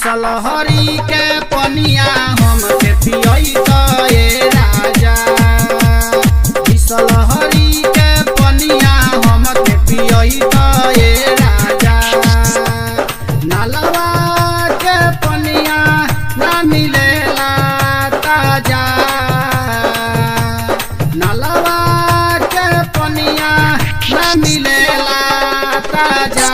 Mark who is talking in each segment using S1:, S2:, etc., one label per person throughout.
S1: बिसलहरी के पनिया हमके पियई त ए राजा। बिसलहरी के पनिया हमके पियई त ए राजा। नालवा के पनिया ना मिलेला ताजा। नालवा के पनिया ना मिलेला ताजा।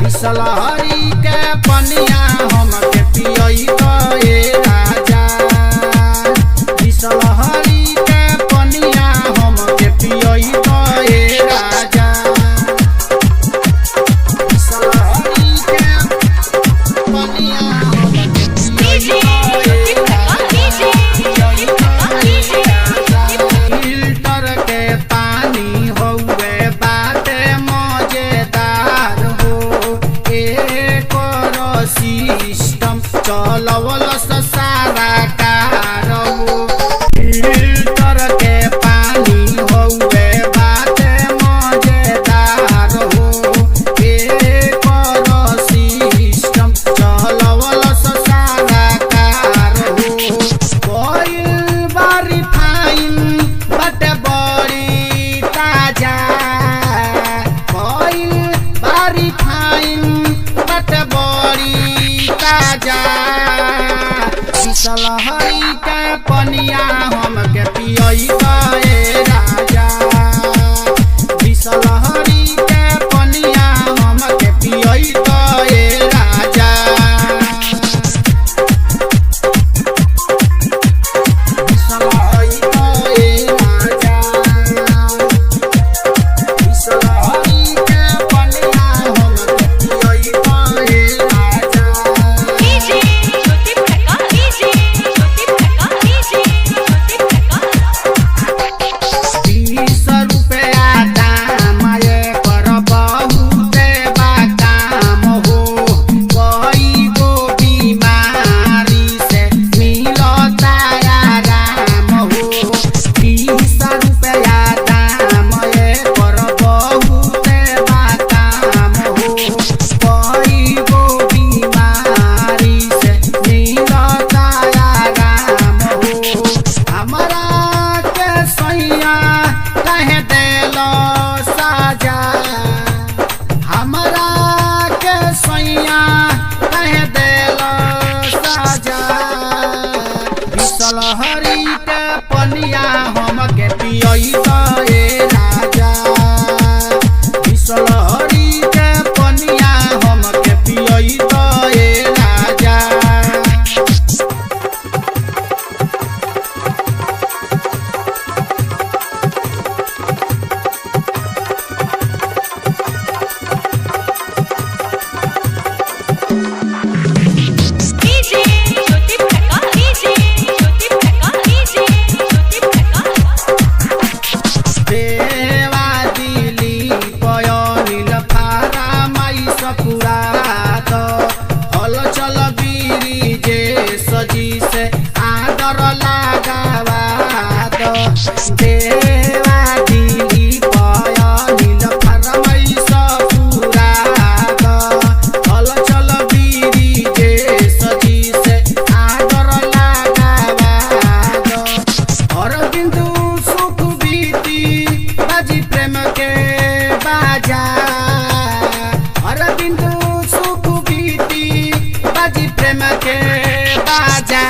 S1: बिसलहरी के पनिया हमके पियई त ए राजा। बिसलहरी के पनिया हमके पियई त ए राजा। बिसलहरी के पनिया हमके पियई फिल्टर के पानी हउए बाटे मजेदार हो। एकर सिस्टम चलवल सारा कार हो। फिल्टर के पानी हउए बाटे मजेदार हो। एकर सिस्टम चलवल सारा कार हो। कोइल बारी फाइन बाटे बड़ी ताजा। कोइल बारी फाइन बाटे बड़ी ताजा। बिसलहरी के पनिया हमके पियई त ए राजा। बिसलहरी के पनिया हमके पियई त ए राजा। बिसलहरी त ए राजा। बिसलहरी के पनिया हमके पियई त ए राजा। 20 रुपया दाम एकर बहुते बा काम हो। कई गो बीमारी से मिलता आराम हो। 20 रुपया दाम एकर बहुते बा काम हो। कई गो बीमारी से मिलता आराम हो। हमरा के सैया कहे देलो साजा। हमरा के सैया कहे देलो साजा। बिसलहरी के पनिया हमके पियई त ए राजा। बिसलहरी के पनिया हमके पियई त ए राजा। देवा दिली पयनिल फारा माई सपुरात। हल चल बीरी जे सजी से आदर लगावात। देवा दिली पयनिल फारा माई सपुरात। हल चल बीरी जे सजी से आदर लगावात। अरविंदु सुख बीती बाजी प्रेम के बाजा। अरविंदु सुख बीती बाजी प्रेम के बाजा।